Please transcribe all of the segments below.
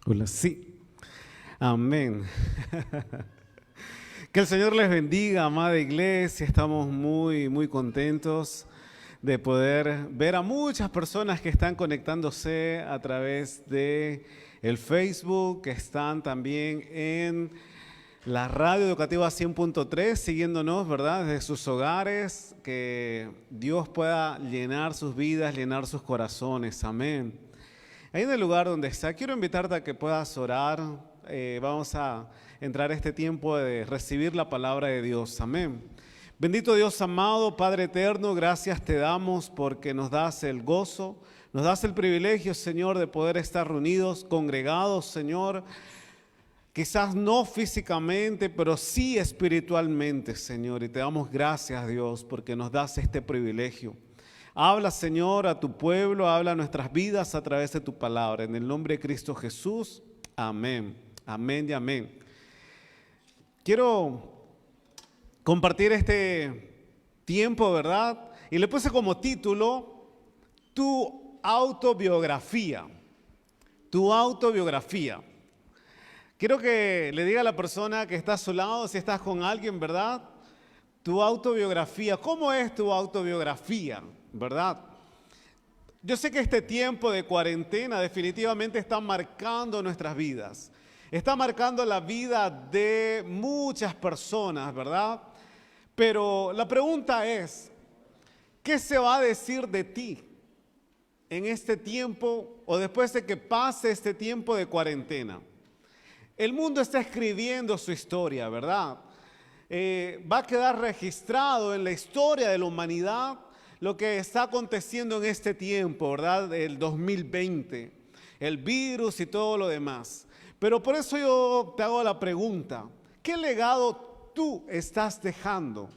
Hola, sí. Amén. Que el Señor les bendiga, amada iglesia. Estamos muy contentos de poder ver a muchas personas que están conectándose a través de el Facebook, que están también en la radio educativa 100.3, siguiéndonos, ¿verdad? Desde sus hogares. Que Dios pueda llenar sus vidas, llenar sus corazones. Amén. Ahí en el lugar donde está, quiero invitarte a que puedas orar. Vamos a entrar a este tiempo de recibir la palabra de Dios. Amén. Bendito Dios amado, Padre eterno, gracias te damos porque nos das el gozo, nos das el privilegio, Señor, de poder estar reunidos, congregados, Señor. Quizás no físicamente, pero sí espiritualmente, Señor. Y te damos gracias, Dios, porque nos das este privilegio. Habla, Señor, a tu pueblo, habla a nuestras vidas a través de tu palabra. En el nombre de Cristo Jesús, amén. Amén y amén. Quiero compartir este tiempo, ¿verdad? Y le puse como título, tu autobiografía. Tu autobiografía. Quiero que le diga a la persona que está a su lado, si estás con alguien, ¿verdad? Tu autobiografía. ¿Cómo es tu autobiografía? ¿Verdad? Yo sé que este tiempo de cuarentena definitivamente está marcando nuestras vidas. Está marcando la vida de muchas personas, ¿verdad? Pero la pregunta es, ¿qué se va a decir de ti en este tiempo o después de que pase este tiempo de cuarentena? El mundo está escribiendo su historia, ¿verdad? Va a quedar registrado en la historia de la humanidad lo que está aconteciendo en este tiempo, ¿verdad? El 2020, el virus y todo lo demás. Pero por eso yo te hago la pregunta, ¿qué legado tú estás dejando?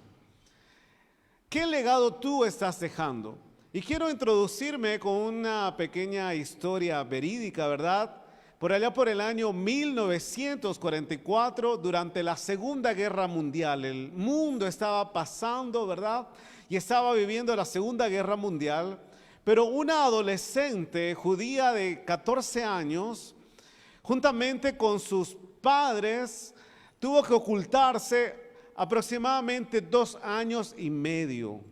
¿Qué legado tú estás dejando? Y quiero introducirme con una pequeña historia verídica, ¿verdad? Por allá por el año 1944, durante la Segunda Guerra Mundial, el mundo estaba pasando, ¿verdad? Y estaba viviendo la Segunda Guerra Mundial, pero una adolescente judía de 14 años, juntamente con sus padres, tuvo que ocultarse aproximadamente 2 años y medio.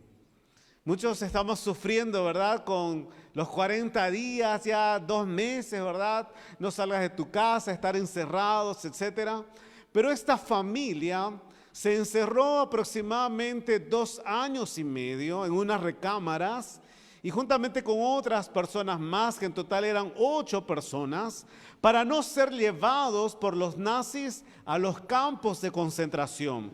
Muchos estamos sufriendo, ¿verdad? Con los 40 días, ya 2 meses, ¿verdad? No salgas de tu casa, estar encerrados, etcétera. Pero esta familia se encerró aproximadamente 2 años y medio en unas recámaras y juntamente con otras personas más, que en total eran 8 personas, para no ser llevados por los nazis a los campos de concentración,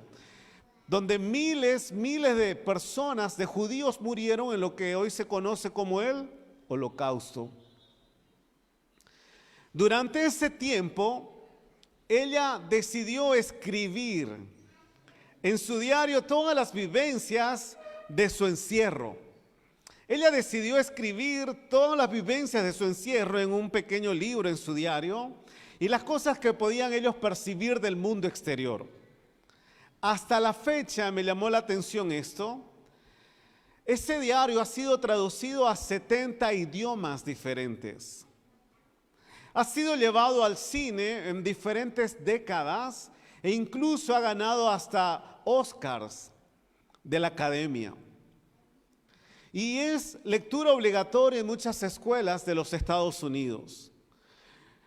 donde miles de personas, de judíos, murieron en lo que hoy se conoce como el Holocausto. Durante ese tiempo, ella decidió escribir en su diario todas las vivencias de su encierro. Ella decidió escribir todas las vivencias de su encierro en un pequeño libro en su diario y las cosas que podían ellos percibir del mundo exterior. Hasta la fecha me llamó la atención esto. Ese diario ha sido traducido a 70 idiomas diferentes. Ha sido llevado al cine en diferentes décadas e incluso ha ganado hasta Oscars de la Academia. Y es lectura obligatoria en muchas escuelas de los Estados Unidos.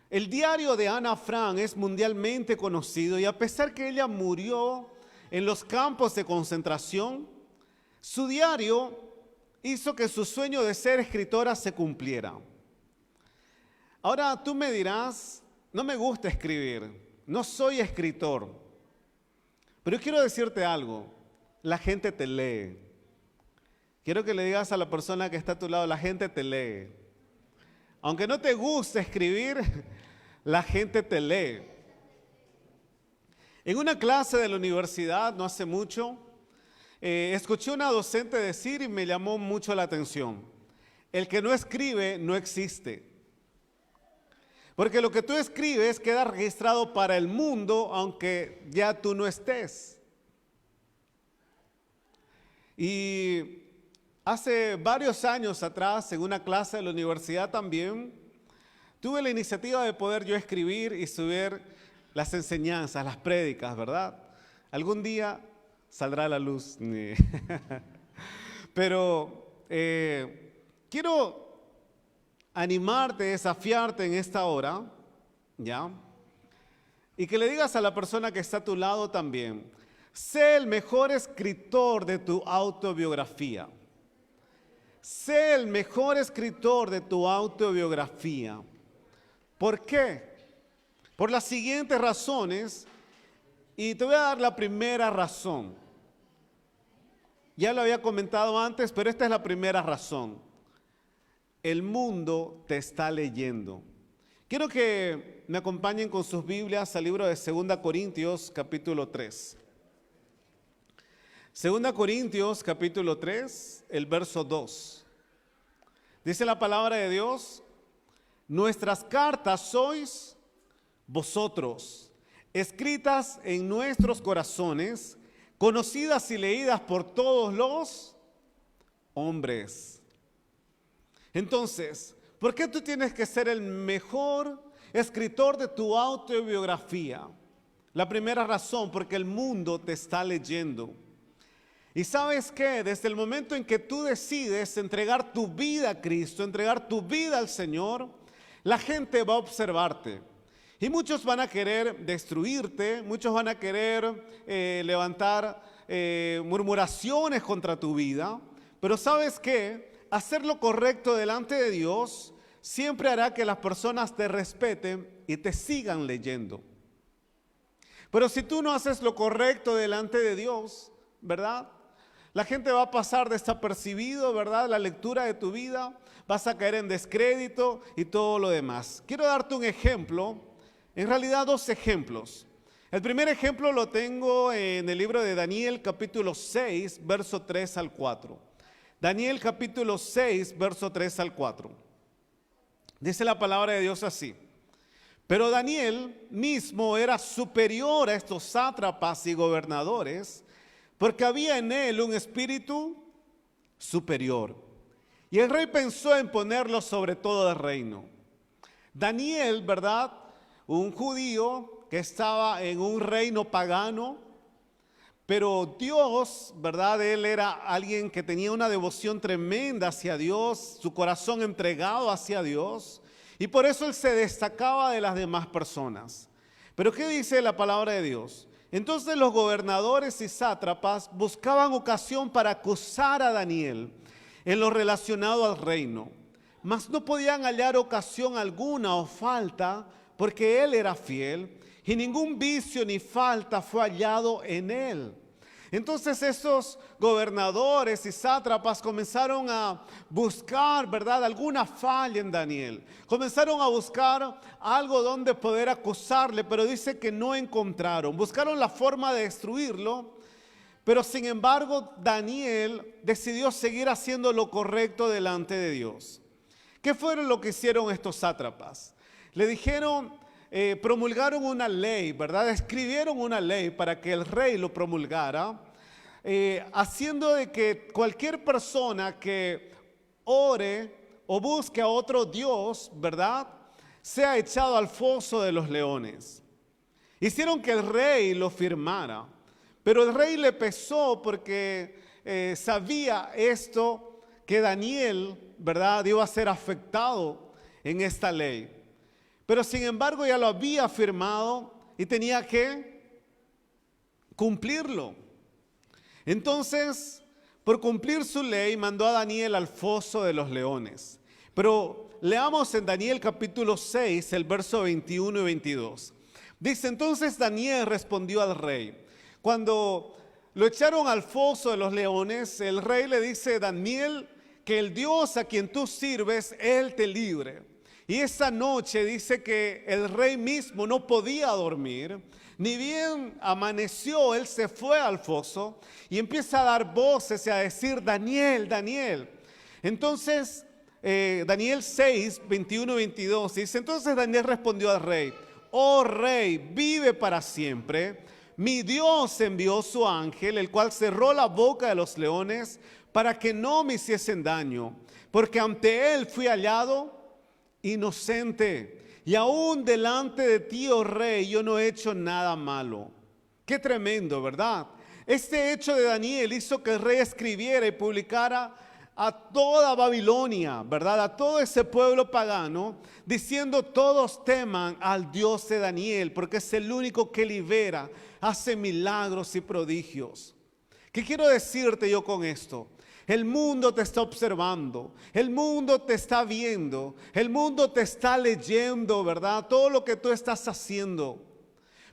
El diario de Ana Frank es mundialmente conocido y a pesar que ella murió en los campos de concentración, su diario hizo que su sueño de ser escritora se cumpliera. Ahora tú me dirás, no me gusta escribir, no soy escritor, pero quiero decirte algo, la gente te lee. Quiero que le digas a la persona que está a tu lado, la gente te lee. Aunque no te guste escribir, la gente te lee. En una clase de la universidad, no hace mucho, escuché a una docente decir y me llamó mucho la atención: el que no escribe no existe. Porque lo que tú escribes queda registrado para el mundo, aunque ya tú no estés. Y hace varios años atrás, en una clase de la universidad también, tuve la iniciativa de poder yo escribir y subir las enseñanzas, las prédicas, ¿verdad? Algún día saldrá a la luz. Pero quiero animarte, desafiarte en esta hora, ¿ya? Y que le digas a la persona que está a tu lado también, sé el mejor escritor de tu autobiografía. Sé el mejor escritor de tu autobiografía. ¿Por qué? Por las siguientes razones, y te voy a dar la primera razón. Ya lo había comentado antes, pero esta es la primera razón. El mundo te está leyendo. Quiero que me acompañen con sus Biblias al libro de 2 Corintios, capítulo 3. 2 Corintios, capítulo 3, el verso 2. Dice la palabra de Dios: nuestras cartas sois vosotros, escritas en nuestros corazones, conocidas y leídas por todos los hombres. Entonces, ¿por qué tú tienes que ser el mejor escritor de tu autobiografía? La primera razón, porque el mundo te está leyendo. Y ¿sabes qué? Desde el momento en que tú decides entregar tu vida a Cristo, entregar tu vida al Señor, la gente va a observarte. Y muchos van a querer destruirte, muchos van a querer levantar murmuraciones contra tu vida. Pero ¿sabes qué? Hacer lo correcto delante de Dios siempre hará que las personas te respeten y te sigan leyendo. Pero si tú no haces lo correcto delante de Dios, ¿verdad? La gente va a pasar desapercibido, ¿verdad? La lectura de tu vida, vas a caer en descrédito y todo lo demás. Quiero darte un ejemplo, en realidad dos ejemplos. El primer ejemplo lo tengo en el libro de Daniel, capítulo 6, verso 3 al 4. Daniel, capítulo 6, verso 3 al 4. Dice la palabra de Dios así: pero Daniel mismo era superior a estos sátrapas y gobernadores, porque había en él un espíritu superior. Y el rey pensó en ponerlo sobre todo el reino. Daniel, ¿verdad? Un judío que estaba en un reino pagano, pero Dios, ¿verdad? Él era alguien que tenía una devoción tremenda hacia Dios, su corazón entregado hacia Dios, y por eso él se destacaba de las demás personas. Pero ¿qué dice la palabra de Dios? Entonces los gobernadores y sátrapas buscaban ocasión para acusar a Daniel en lo relacionado al reino, mas no podían hallar ocasión alguna o falta, porque él era fiel y ningún vicio ni falta fue hallado en él. Entonces esos gobernadores y sátrapas comenzaron a buscar, ¿verdad?, alguna falla en Daniel. Comenzaron a buscar algo donde poder acusarle, pero dice que no encontraron. Buscaron la forma de destruirlo, pero sin embargo Daniel decidió seguir haciendo lo correcto delante de Dios. ¿Qué fueron lo que hicieron estos sátrapas? Le dijeron, promulgaron una ley, ¿verdad? Escribieron una ley para que el rey lo promulgara, haciendo de que cualquier persona que ore o busque a otro Dios, ¿verdad?, sea echado al foso de los leones. Hicieron que el rey lo firmara, pero el rey le pesó porque sabía esto, que Daniel, ¿verdad?, iba a ser afectado en esta ley. Pero sin embargo ya lo había firmado y tenía que cumplirlo. Entonces, por cumplir su ley, mandó a Daniel al foso de los leones. Pero leamos en Daniel capítulo 6, el verso 21 y 22. Dice: entonces Daniel respondió al rey. Cuando lo echaron al foso de los leones, el rey le dice: Daniel, que el Dios a quien tú sirves, Él te libre. Y esa noche dice que el rey mismo no podía dormir, ni bien amaneció, él se fue al foso y empieza a dar voces y a decir: Daniel, Daniel. Entonces, Daniel 6, 21 y 22 dice: entonces Daniel respondió al rey: oh rey, vive para siempre. Mi Dios envió su ángel, el cual cerró la boca de los leones para que no me hiciesen daño, porque ante él fui hallado inocente, y aún delante de ti, oh rey, yo no he hecho nada malo. Qué tremendo, ¿verdad? Este hecho de Daniel hizo que el rey escribiera y publicara a toda Babilonia, ¿verdad? A todo ese pueblo pagano, diciendo: todos teman al Dios de Daniel, porque es el único que libera, hace milagros y prodigios. ¿Qué quiero decirte yo con esto? El mundo te está observando, el mundo te está viendo, el mundo te está leyendo, ¿verdad? Todo lo que tú estás haciendo.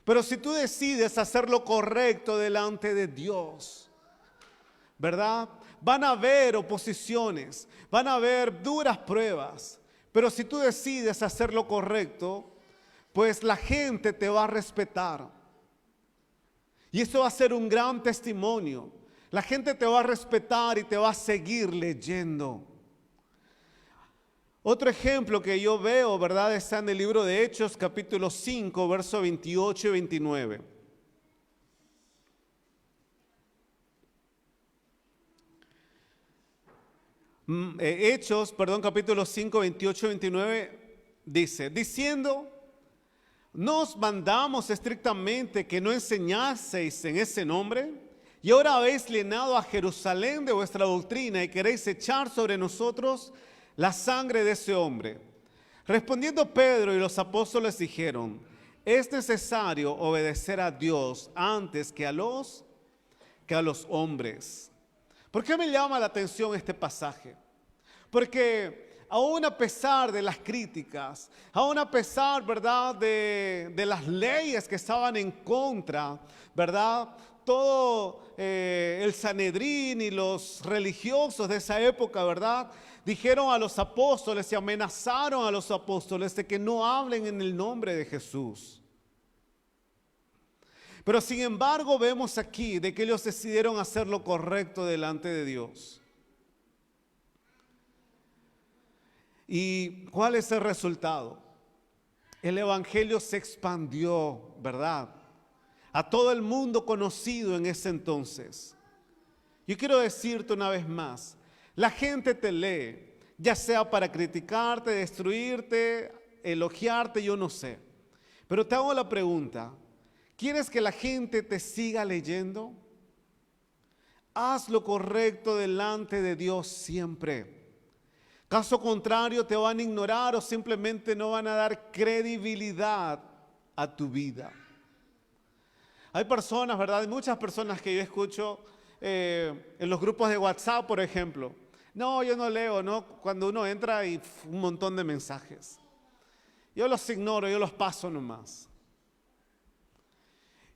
Pero si tú decides hacer lo correcto delante de Dios, ¿verdad? Van a haber oposiciones, van a haber duras pruebas, pero si tú decides hacer lo correcto, pues la gente te va a respetar. Y eso va a ser un gran testimonio. La gente te va a respetar y te va a seguir leyendo. Otro ejemplo que yo veo, ¿verdad?, está en el libro de Hechos, capítulo 5, versos 28 y 29. Capítulo 5, 28 y 29 dice: diciendo: nos mandamos estrictamente que no enseñaseis en ese nombre, y ahora habéis llenado a Jerusalén de vuestra doctrina y queréis echar sobre nosotros la sangre de ese hombre. Respondiendo Pedro y los apóstoles dijeron: es necesario obedecer a Dios antes que a los hombres. ¿Por qué me llama la atención este pasaje? Porque aún a pesar de las críticas, aún a pesar, ¿verdad?, de las leyes que estaban en contra, ¿verdad?, todo el Sanedrín y los religiosos de esa época, ¿verdad?, dijeron a los apóstoles y amenazaron a los apóstoles de que no hablen en el nombre de Jesús. Pero sin embargo vemos aquí de que ellos decidieron hacer lo correcto delante de Dios. ¿Y cuál es el resultado? El evangelio se expandió, ¿verdad?, a todo el mundo conocido en ese entonces. Yo quiero decirte una vez más, la gente te lee, ya sea para criticarte, destruirte, elogiarte, yo no sé. Pero te hago la pregunta: ¿quieres que la gente te siga leyendo? Haz lo correcto delante de Dios siempre. Caso contrario, te van a ignorar o simplemente no van a dar credibilidad a tu vida. Hay personas, ¿verdad? Hay muchas personas que yo escucho en los grupos de WhatsApp, por ejemplo. No, yo no leo, ¿no? Cuando uno entra y un montón de mensajes. Yo los ignoro, yo los paso nomás.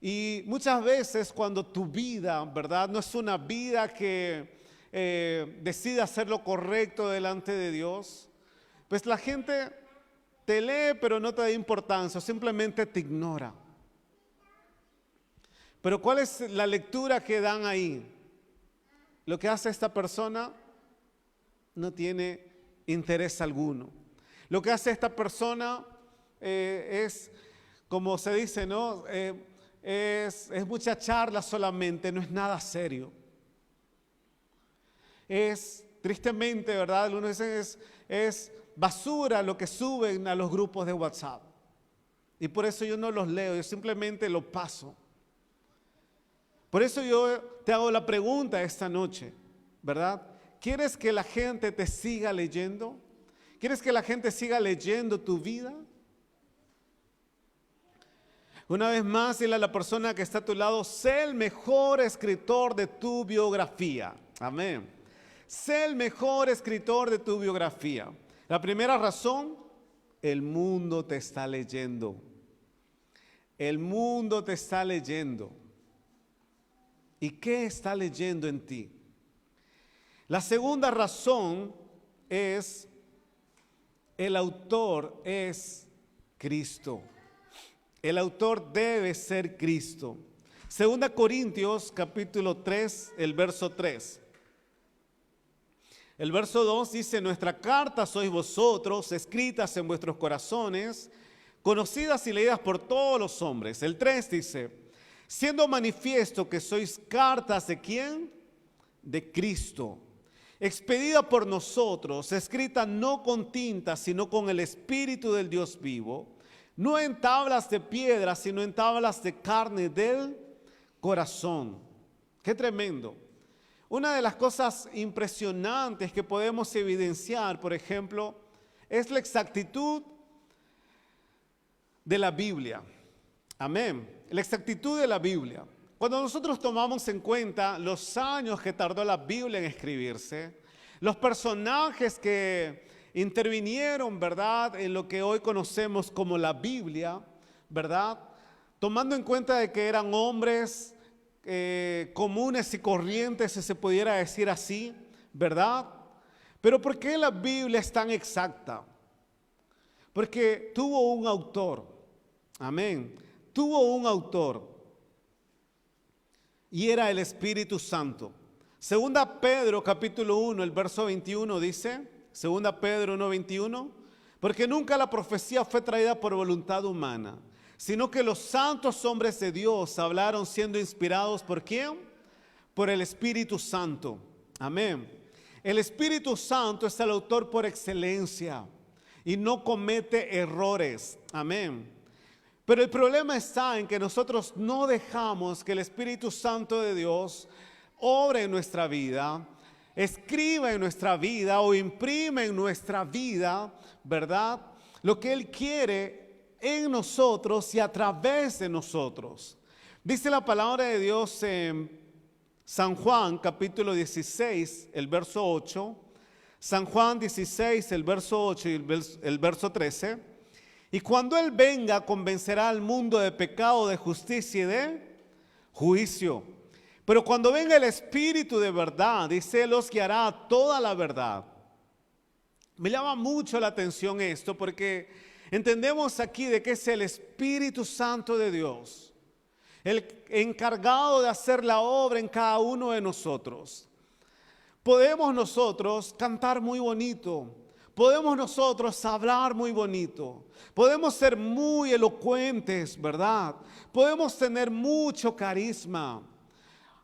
Y muchas veces cuando tu vida, ¿verdad?, no es una vida que decide hacer lo correcto delante de Dios, pues la gente te lee pero no te da importancia, simplemente te ignora. Pero ¿cuál es la lectura que dan ahí? Lo que hace esta persona no tiene interés alguno. Lo que hace esta persona es, como se dice, ¿no?, es mucha charla solamente, no es nada serio. Es, tristemente, ¿verdad?, algunos dicen es basura lo que suben a los grupos de WhatsApp. Y por eso yo no los leo, yo simplemente lo paso. Por eso yo te hago la pregunta esta noche, ¿verdad? ¿Quieres que la gente te siga leyendo? ¿Quieres que la gente siga leyendo tu vida? Una vez más, dile a la persona que está a tu lado: sé el mejor escritor de tu biografía. Amén. Sé el mejor escritor de tu biografía. La primera razón: el mundo te está leyendo. El mundo te está leyendo. ¿Y qué está leyendo en ti? La segunda razón es: el autor es Cristo. El autor debe ser Cristo. 2 Corintios capítulo 3, el verso 3. El verso 2 dice: nuestra carta sois vosotros, escritas en vuestros corazones, conocidas y leídas por todos los hombres. El 3 dice: siendo manifiesto que sois cartas ¿de quién? De Cristo, expedida por nosotros, escrita no con tinta, sino con el Espíritu del Dios vivo, no en tablas de piedra, sino en tablas de carne del corazón. ¡Qué tremendo! Una de las cosas impresionantes que podemos evidenciar, por ejemplo, es la exactitud de la Biblia. Amén. La exactitud de la Biblia. Cuando nosotros tomamos en cuenta los años que tardó la Biblia en escribirse, los personajes que intervinieron, ¿verdad?, en lo que hoy conocemos como la Biblia, ¿verdad?, tomando en cuenta de que eran hombres comunes y corrientes, si se pudiera decir así, ¿verdad? Pero ¿por qué la Biblia es tan exacta? Porque tuvo un autor, amén, tuvo un autor. Y era el Espíritu Santo. Segunda Pedro capítulo 1, el verso 21 dice, Segunda Pedro 1, 21, porque nunca la profecía fue traída por voluntad humana, sino que los santos hombres de Dios hablaron siendo inspirados ¿por quién? Por el Espíritu Santo. Amén. El Espíritu Santo es el autor por excelencia y no comete errores. Amén. Pero el problema está en que nosotros no dejamos que el Espíritu Santo de Dios obre en nuestra vida, escriba en nuestra vida o imprime en nuestra vida, ¿verdad?, lo que Él quiere en nosotros y a través de nosotros. Dice la palabra de Dios en San Juan capítulo 16, el verso 8, San Juan 16, el verso 8 y el verso 13. Y cuando Él venga, convencerá al mundo de pecado, de justicia y de juicio. Pero cuando venga el Espíritu de verdad, dice, Él os guiará a toda la verdad. Me llama mucho la atención esto, porque entendemos aquí de que es el Espíritu Santo de Dios, el encargado de hacer la obra en cada uno de nosotros. Podemos nosotros cantar muy bonito, podemos nosotros hablar muy bonito, podemos ser muy elocuentes, ¿verdad? Podemos tener mucho carisma.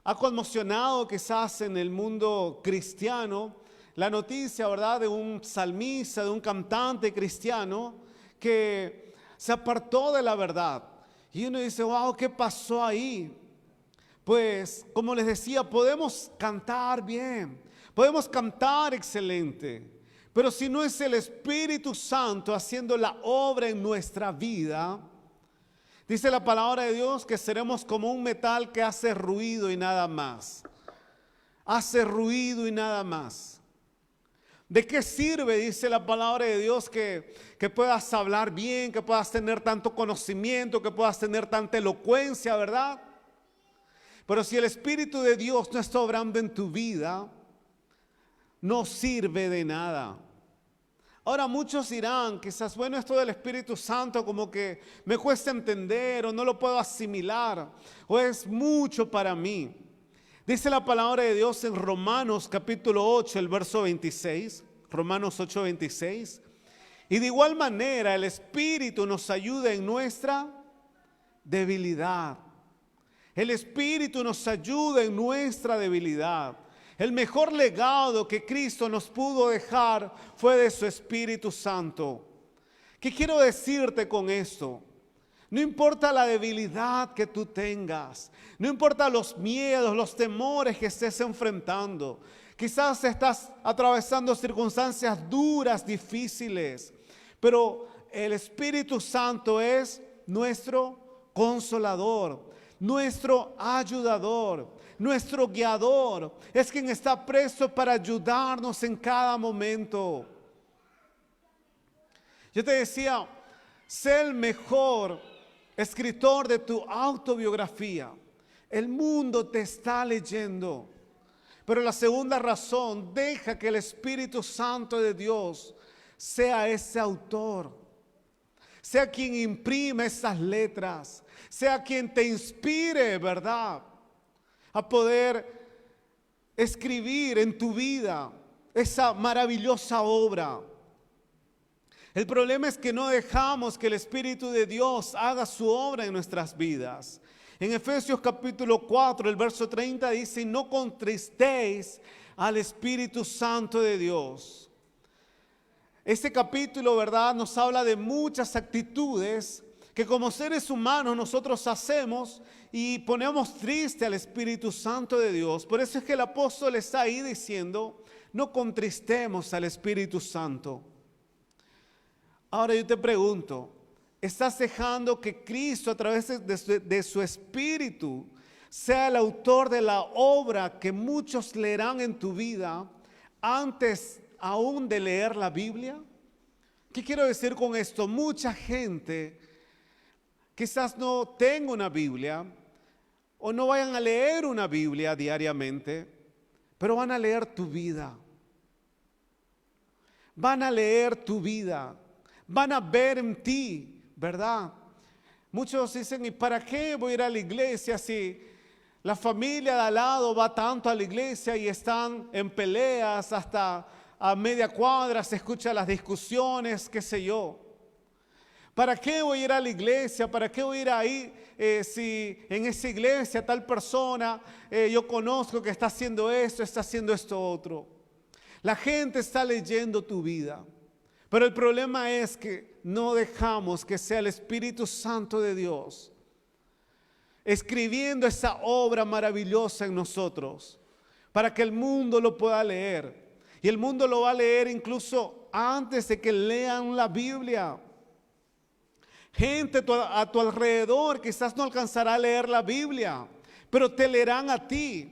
Ha conmocionado quizás en el mundo cristiano la noticia, ¿verdad?, de un salmista, de un cantante cristiano que se apartó de la verdad. Y uno dice, wow, ¿qué pasó ahí? Pues, como les decía, podemos cantar bien, podemos cantar excelente. Pero si no es el Espíritu Santo haciendo la obra en nuestra vida, dice la palabra de Dios que seremos como un metal que hace ruido y nada más. Hace ruido y nada más. ¿De qué sirve, dice la palabra de Dios, que puedas hablar bien, que puedas tener tanto conocimiento, que puedas tener tanta elocuencia, ¿verdad? Pero si el Espíritu de Dios no está obrando en tu vida, no sirve de nada. Ahora muchos dirán, quizás, bueno, esto del Espíritu Santo como que me cuesta entender o no lo puedo asimilar o es mucho para mí. Dice la palabra de Dios en Romanos capítulo 8, el verso 26, Romanos 8, 26. Y de igual manera el Espíritu nos ayuda en nuestra debilidad. El Espíritu nos ayuda en nuestra debilidad. El mejor legado que Cristo nos pudo dejar fue de su Espíritu Santo. ¿Qué quiero decirte con esto? No importa la debilidad que tú tengas, no importa los miedos, los temores que estés enfrentando. Quizás estás atravesando circunstancias duras, difíciles, pero el Espíritu Santo es nuestro consolador, nuestro ayudador, nuestro guiador. Es quien está presto para ayudarnos en cada momento. Yo te decía, sé el mejor escritor de tu autobiografía. El mundo te está leyendo. Pero la segunda razón, deja que el Espíritu Santo de Dios sea ese autor. Sea quien imprime esas letras. Sea quien te inspire, ¿verdad?, a poder escribir en tu vida esa maravillosa obra. El problema es que no dejamos que el Espíritu de Dios haga su obra en nuestras vidas. En Efesios capítulo 4, el verso 30 dice: no contristéis al Espíritu Santo de Dios. Este capítulo, ¿verdad?, nos habla de muchas actitudes que como seres humanos nosotros hacemos y ponemos triste al Espíritu Santo de Dios. Por eso es que el apóstol está ahí diciendo: no contristemos al Espíritu Santo. Ahora yo te pregunto, ¿estás dejando que Cristo a través de su Espíritu sea el autor de la obra que muchos leerán en tu vida antes aún de leer la Biblia? ¿Qué quiero decir con esto? Mucha gente quizás no tenga una Biblia o no vayan a leer una Biblia diariamente, pero van a leer tu vida. Van a leer tu vida. Van a ver en ti, ¿verdad? Muchos dicen: ¿y para qué voy a ir a la iglesia si la familia de al lado va tanto a la iglesia y están en peleas hasta a media cuadra, se escuchan las discusiones, qué sé yo? ¿Para qué voy a ir a la iglesia? ¿Para qué voy a ir ahí si en esa iglesia tal persona yo conozco que está haciendo esto otro? La gente está leyendo tu vida, pero el problema es que no dejamos que sea el Espíritu Santo de Dios escribiendo esa obra maravillosa en nosotros para que el mundo lo pueda leer. Y el mundo lo va a leer incluso antes de que lean la Biblia. Gente a tu alrededor quizás no alcanzará a leer la Biblia, pero te leerán a ti.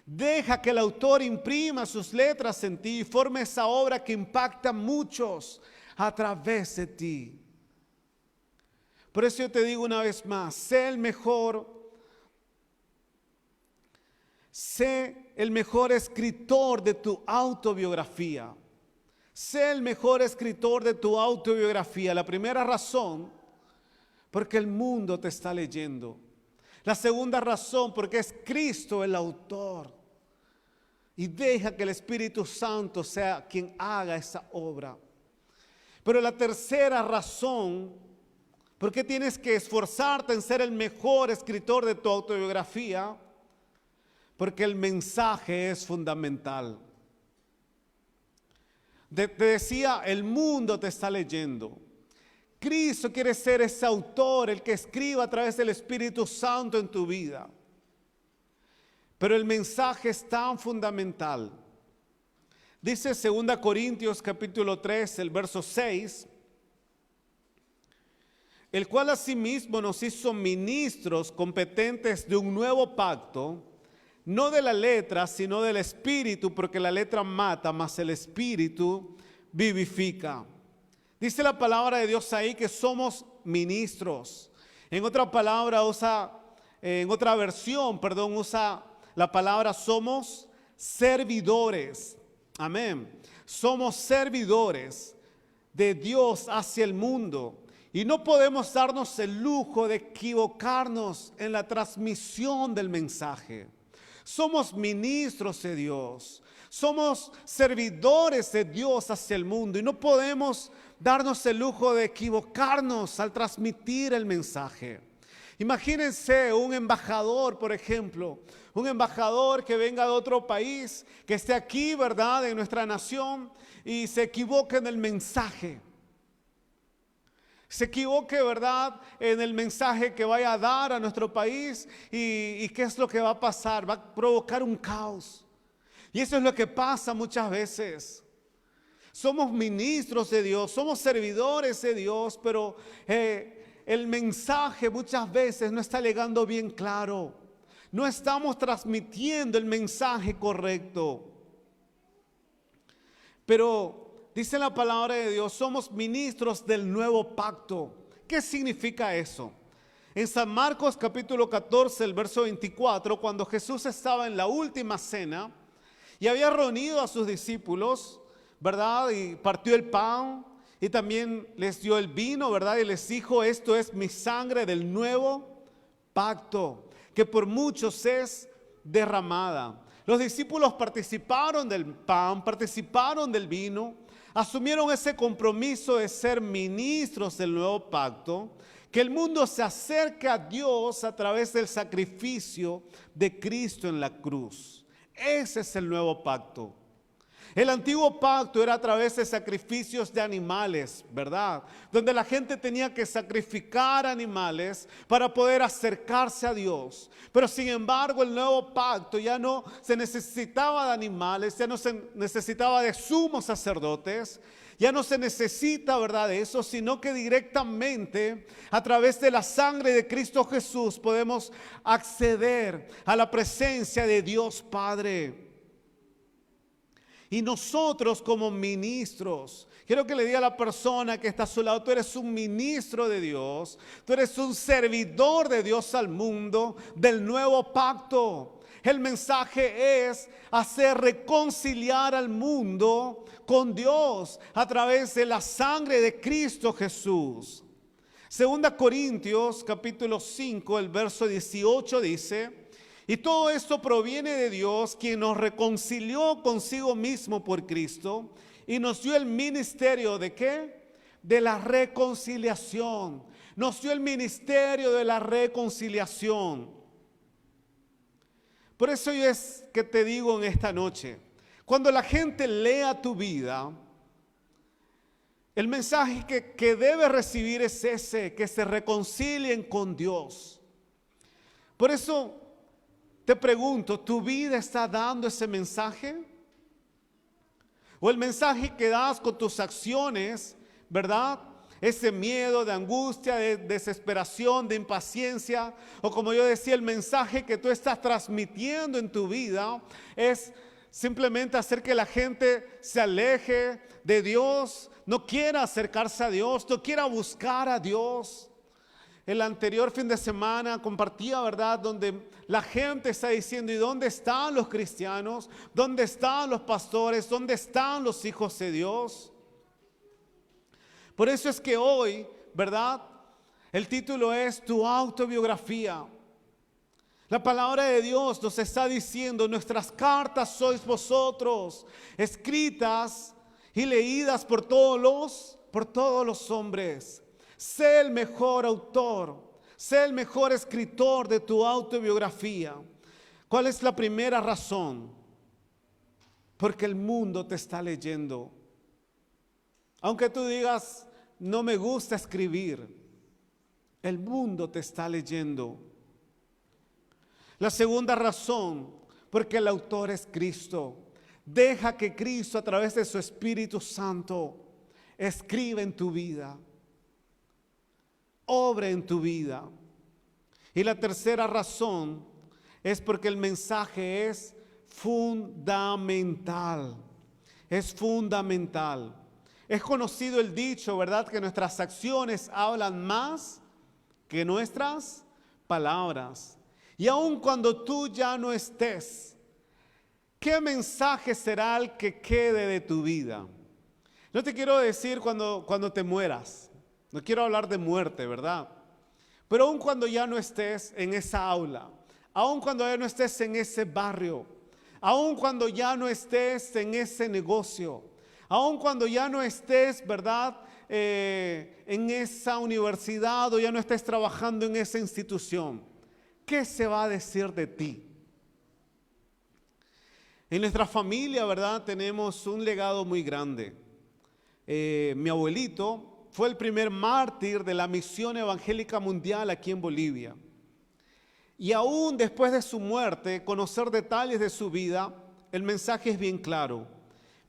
Deja que el autor imprima sus letras en ti y forme esa obra que impacta a muchos a través de ti. Por eso yo te digo una vez más: sé el mejor escritor de tu autobiografía. Sé el mejor escritor de tu autobiografía. La primera razón, porque el mundo te está leyendo. La segunda razón, porque es Cristo el autor. Y deja que el Espíritu Santo sea quien haga esa obra. Pero la tercera razón, ¿por qué tienes que esforzarte en ser el mejor escritor de tu autobiografía? Porque el mensaje es fundamental. Te decía, el mundo te está leyendo. Cristo quiere ser ese autor, el que escriba a través del Espíritu Santo en tu vida. Pero el mensaje es tan fundamental. Dice 2 Corintios capítulo 3, el verso 6, el cual asimismo nos hizo ministros competentes de un nuevo pacto, no de la letra, sino del Espíritu, porque la letra mata, mas el Espíritu vivifica. Dice la palabra de Dios ahí que somos ministros. En otra versión, usa la palabra somos servidores. Amén. Somos servidores de Dios hacia el mundo. Y no podemos darnos el lujo de equivocarnos en la transmisión del mensaje. Somos ministros de Dios. Somos servidores de Dios hacia el mundo. Y no podemos darnos el lujo de equivocarnos al transmitir el mensaje. Imagínense un embajador, por ejemplo, un embajador que venga de otro país, que esté aquí, ¿verdad?, en nuestra nación y se equivoque en el mensaje. Se equivoque, ¿verdad?, en el mensaje que vaya a dar a nuestro país y ¿qué es lo que va a pasar? Va a provocar un caos. Y eso es lo que pasa muchas veces. Somos ministros de Dios, somos servidores de Dios, pero el mensaje muchas veces no está llegando bien claro. No estamos transmitiendo el mensaje correcto. Pero dice la palabra de Dios, somos ministros del nuevo pacto. ¿Qué significa eso? En San Marcos capítulo 14, el verso 24, cuando Jesús estaba en la última cena y había reunido a sus discípulos, ¿verdad?, y partió el pan y también les dio el vino, ¿verdad?, y les dijo: esto es mi sangre del nuevo pacto, que por muchos es derramada. Los discípulos participaron del pan, participaron del vino, asumieron ese compromiso de ser ministros del nuevo pacto, Que el mundo se acerque a Dios a través del sacrificio de Cristo en la cruz. Ese es el nuevo pacto. El antiguo pacto era a través de sacrificios de animales, ¿verdad? Donde la gente tenía que sacrificar animales para poder acercarse a Dios. Pero sin embargo, el nuevo pacto ya no se necesitaba de animales, ya no se necesitaba de sumos sacerdotes, ya no se necesita, ¿verdad?, de eso, sino que directamente a través de la sangre de Cristo Jesús podemos acceder a la presencia de Dios Padre. Y nosotros como ministros, quiero que le diga a la persona que está a su lado, tú eres un ministro de Dios, tú eres un servidor de Dios al mundo del nuevo pacto. El mensaje es hacer reconciliar al mundo con Dios a través de la sangre de Cristo Jesús. Segunda Corintios capítulo 5, el verso 18 dice: y todo esto proviene de Dios, quien nos reconcilió consigo mismo por Cristo y nos dio el ministerio ¿de qué? De la reconciliación. Nos dio el ministerio de la reconciliación. Por eso yo es que te digo en esta noche, cuando la gente lea tu vida, el mensaje que debe recibir es ese, que se reconcilien con Dios. Por eso te pregunto, ¿tu vida está dando ese mensaje? ¿O el mensaje que das con tus acciones, verdad? Ese miedo, de angustia, de desesperación, de impaciencia, o como yo decía, el mensaje que tú estás transmitiendo en tu vida es simplemente hacer que la gente se aleje de Dios, no quiera acercarse a Dios, no quiera buscar a Dios. El anterior fin de semana compartía, ¿verdad?, donde la gente está diciendo: ¿y dónde están los cristianos? ¿Dónde están los pastores? ¿Dónde están los hijos de Dios? Por eso es que hoy, ¿verdad?, el título es Tu autobiografía. La palabra de Dios nos está diciendo: nuestras cartas sois vosotros, escritas y leídas por todos los hombres. Sé el mejor autor, sé el mejor escritor de tu autobiografía. ¿Cuál es la primera razón? Porque el mundo te está leyendo. Aunque tú digas: no me gusta escribir, el mundo te está leyendo. La segunda razón, porque el autor es Cristo. Deja que Cristo, a través de su Espíritu Santo, escriba en tu vida, obre en tu vida. Y la tercera razón es porque el mensaje es fundamental. Es fundamental. Es conocido el dicho, ¿verdad?, que nuestras acciones hablan más que nuestras palabras. Y aun cuando tú ya no estés, ¿qué mensaje será el que quede de tu vida? No te quiero decir cuando te mueras. No quiero hablar de muerte, ¿verdad? Pero aun cuando ya no estés en esa aula, aun cuando ya no estés en ese barrio, aun cuando ya no estés en ese negocio, aun cuando ya no estés, ¿verdad?, en esa universidad, o ya no estés trabajando en esa institución, ¿qué se va a decir de ti? En nuestra familia, ¿verdad?, tenemos un legado muy grande. Mi abuelito fue el primer mártir de la misión evangélica mundial aquí en Bolivia. Y aún después de su muerte, conocer detalles de su vida, el mensaje es bien claro: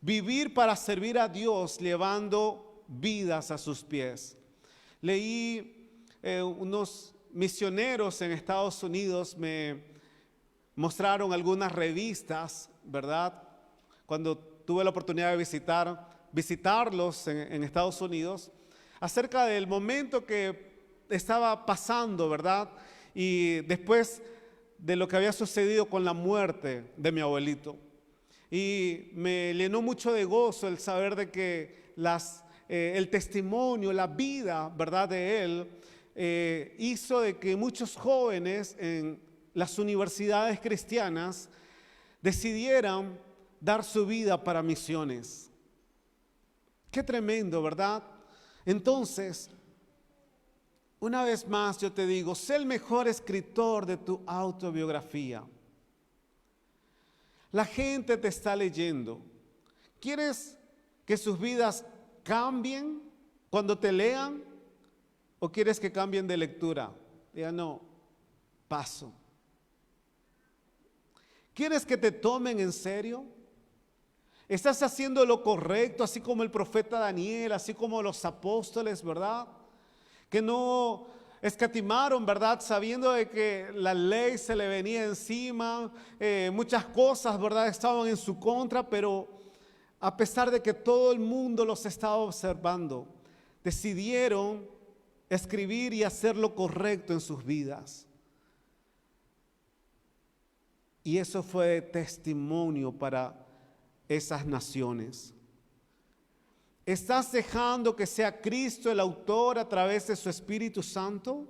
vivir para servir a Dios llevando vidas a sus pies. Leí unos misioneros en Estados Unidos me mostraron algunas revistas, ¿verdad?, cuando tuve la oportunidad de visitarlos en Estados Unidos, acerca del momento que estaba pasando, ¿verdad?, y después de lo que había sucedido con la muerte de mi abuelito. Y me llenó mucho de gozo el saber de que el testimonio, la vida, ¿verdad?, de él hizo de que muchos jóvenes en las universidades cristianas decidieran dar su vida para misiones. Qué tremendo, ¿verdad? Entonces, una vez más yo te digo, sé el mejor escritor de tu autobiografía. La gente te está leyendo. ¿Quieres que sus vidas cambien cuando te lean? ¿O quieres que cambien de lectura? Diga, no, paso. ¿Quieres que te tomen en serio? ¿Estás haciendo lo correcto, así como el profeta Daniel, así como los apóstoles, verdad? Que no escatimaron, ¿verdad? Sabiendo de que la ley se le venía encima, muchas cosas, ¿verdad? Estaban en su contra, pero a pesar de que todo el mundo los estaba observando, decidieron escribir y hacer lo correcto en sus vidas. Y eso fue testimonio para esas naciones. ¿Estás dejando que sea Cristo el autor a través de su Espíritu Santo?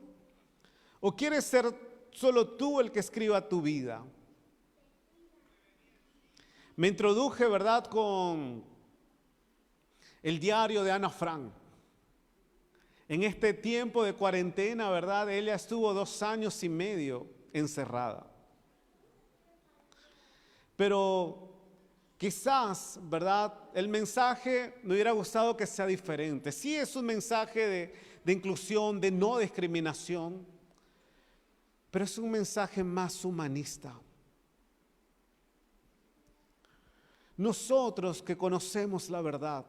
¿O quieres ser solo tú el que escriba tu vida? Me introduje, ¿verdad?, con el diario de Ana Frank. En este tiempo de cuarentena, ¿verdad?, ella estuvo 2 años y medio encerrada. Pero quizás, ¿verdad?, el mensaje me hubiera gustado que sea diferente. Sí, es un mensaje de inclusión, de no discriminación, pero es un mensaje más humanista. Nosotros que conocemos la verdad,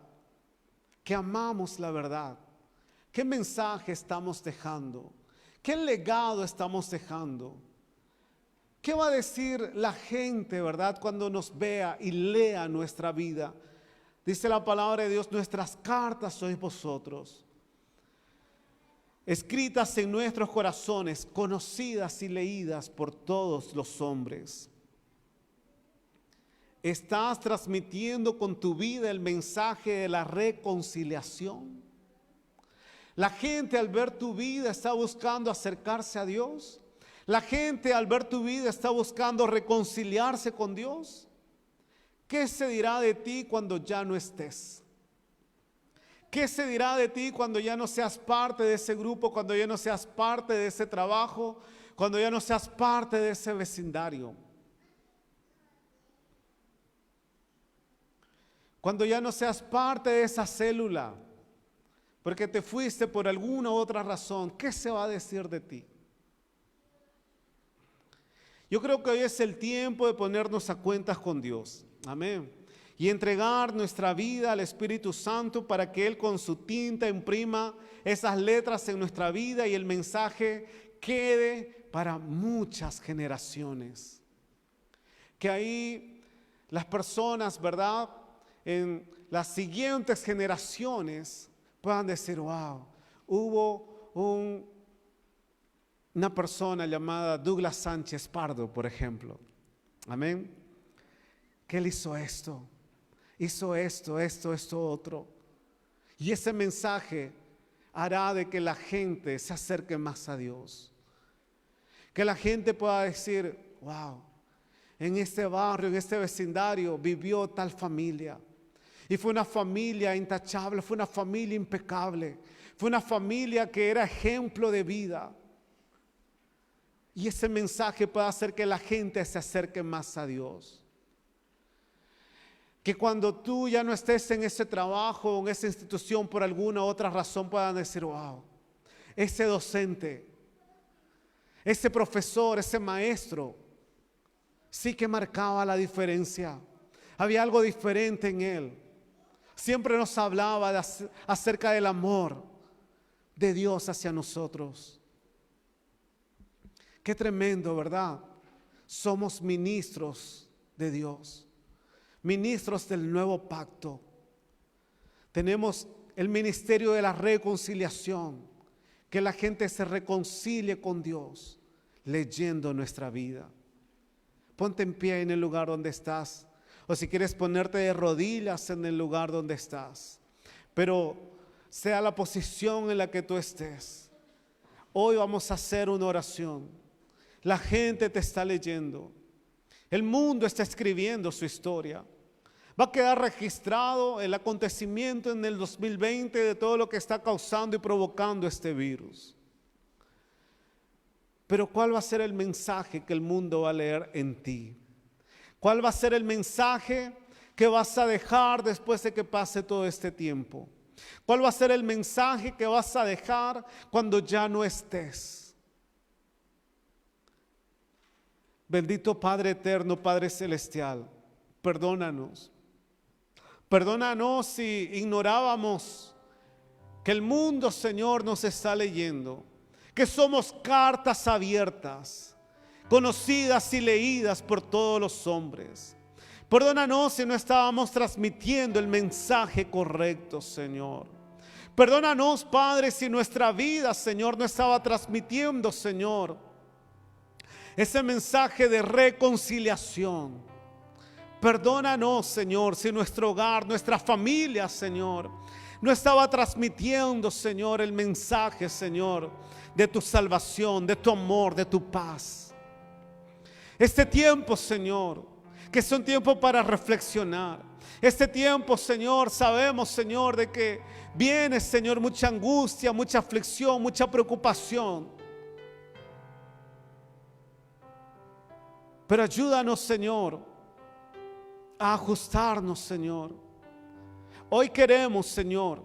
que amamos la verdad, ¿qué mensaje estamos dejando? ¿Qué legado estamos dejando? ¿Qué va a decir la gente, verdad, cuando nos vea y lea nuestra vida? Dice la palabra de Dios, nuestras cartas sois vosotros, escritas en nuestros corazones, conocidas y leídas por todos los hombres. ¿Estás transmitiendo con tu vida el mensaje de la reconciliación? La gente al ver tu vida está buscando acercarse a Dios. La gente al ver tu vida está buscando reconciliarse con Dios. ¿Qué se dirá de ti cuando ya no estés? ¿Qué se dirá de ti cuando ya no seas parte de ese grupo, cuando ya no seas parte de ese trabajo, cuando ya no seas parte de ese vecindario? Cuando ya no seas parte de esa célula, porque te fuiste por alguna u otra razón, ¿qué se va a decir de ti? Yo creo que hoy es el tiempo de ponernos a cuentas con Dios. Amén. Y entregar nuestra vida al Espíritu Santo para que Él con su tinta imprima esas letras en nuestra vida y el mensaje quede para muchas generaciones. Que ahí las personas, ¿verdad?, en las siguientes generaciones puedan decir, wow, hubo una persona llamada Douglas Sánchez Pardo, por ejemplo. Amén. Que él hizo esto, esto, otro. Y ese mensaje hará de que la gente se acerque más a Dios. Que la gente pueda decir, wow, en este barrio, en este vecindario vivió tal familia. Y fue una familia intachable, fue una familia impecable. Fue una familia que era ejemplo de vida. Y ese mensaje puede hacer que la gente se acerque más a Dios. Que cuando tú ya no estés en ese trabajo, en esa institución, por alguna otra razón puedan decir, wow, ese docente, ese profesor, ese maestro, sí que marcaba la diferencia. Había algo diferente en él. Siempre nos hablaba acerca del amor de Dios hacia nosotros. Qué tremendo, ¿verdad? Somos ministros de Dios, ministros del nuevo pacto. Tenemos el ministerio de la reconciliación, que la gente se reconcilie con Dios leyendo nuestra vida. Ponte en pie en el lugar donde estás, o si quieres ponerte de rodillas en el lugar donde estás, pero sea la posición en la que tú estés. Hoy vamos a hacer una oración. La gente te está leyendo. El mundo está escribiendo su historia. Va a quedar registrado el acontecimiento en el 2020 de todo lo que está causando y provocando este virus. Pero ¿cuál va a ser el mensaje que el mundo va a leer en ti? ¿Cuál va a ser el mensaje que vas a dejar después de que pase todo este tiempo? ¿Cuál va a ser el mensaje que vas a dejar cuando ya no estés? Bendito Padre eterno, Padre celestial, perdónanos. Perdónanos si ignorábamos que el mundo, Señor, nos está leyendo, que somos cartas abiertas, conocidas y leídas por todos los hombres. Perdónanos si no estábamos transmitiendo el mensaje correcto, Señor. Perdónanos, Padre, si nuestra vida, Señor, no estaba transmitiendo, Señor, ese mensaje de reconciliación. Perdónanos, Señor, si nuestro hogar, nuestra familia, Señor, no estaba transmitiendo, Señor, el mensaje, Señor, de tu salvación, de tu amor, de tu paz. Este tiempo, Señor, que es un tiempo para reflexionar. Este tiempo, Señor, sabemos, Señor, de que viene, Señor, mucha angustia, mucha aflicción, mucha preocupación. Pero ayúdanos, Señor, a ajustarnos, Señor. Hoy queremos, Señor,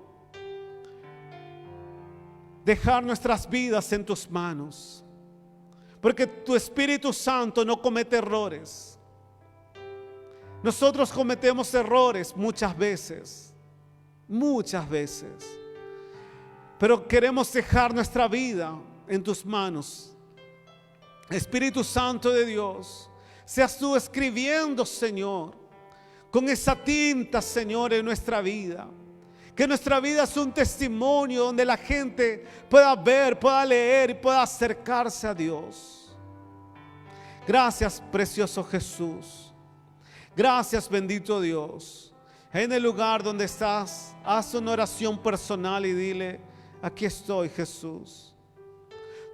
dejar nuestras vidas en tus manos, porque tu Espíritu Santo no comete errores. Nosotros cometemos errores muchas veces, pero queremos dejar nuestra vida en tus manos. Espíritu Santo de Dios, seas tú escribiendo, Señor, con esa tinta, Señor, en nuestra vida. Que nuestra vida es un testimonio donde la gente pueda ver, pueda leer y pueda acercarse a Dios. Gracias, precioso Jesús. Gracias, bendito Dios. En el lugar donde estás, haz una oración personal y dile: aquí estoy, Jesús.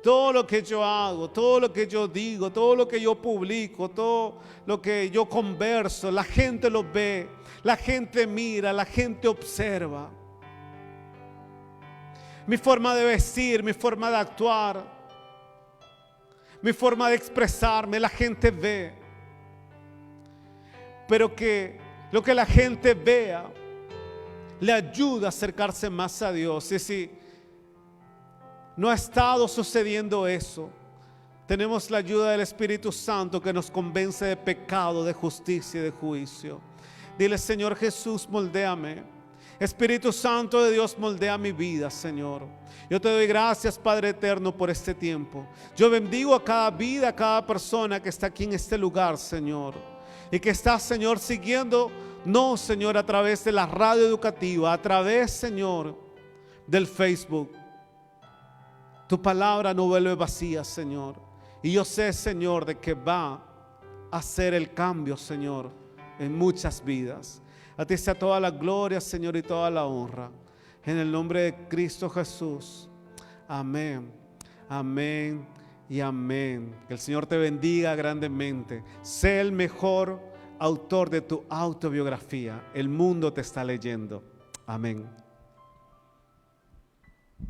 Todo lo que yo hago, todo lo que yo digo, todo lo que yo publico, todo lo que yo converso, la gente lo ve, la gente mira, la gente observa. Mi forma de vestir, mi forma de actuar, mi forma de expresarme, la gente ve. Pero que lo que la gente vea le ayuda a acercarse más a Dios. Y si no ha estado sucediendo eso, tenemos la ayuda del Espíritu Santo que nos convence de pecado, de justicia y de juicio. Dile: Señor Jesús, moldéame. Espíritu Santo de Dios, moldea mi vida, Señor. Yo te doy gracias, Padre eterno, por este tiempo. Yo bendigo a cada vida, a cada persona que está aquí en este lugar, Señor, y que está, Señor, siguiendo, no, Señor, a través de la radio educativa, a través, Señor, del Facebook. Tu palabra no vuelve vacía, Señor. Y yo sé, Señor, de que va a hacer el cambio, Señor, en muchas vidas. A ti sea toda la gloria, Señor, y toda la honra. En el nombre de Cristo Jesús. Amén, amén y amén. Que el Señor te bendiga grandemente. Sé el mejor autor de tu autobiografía. El mundo te está leyendo. Amén.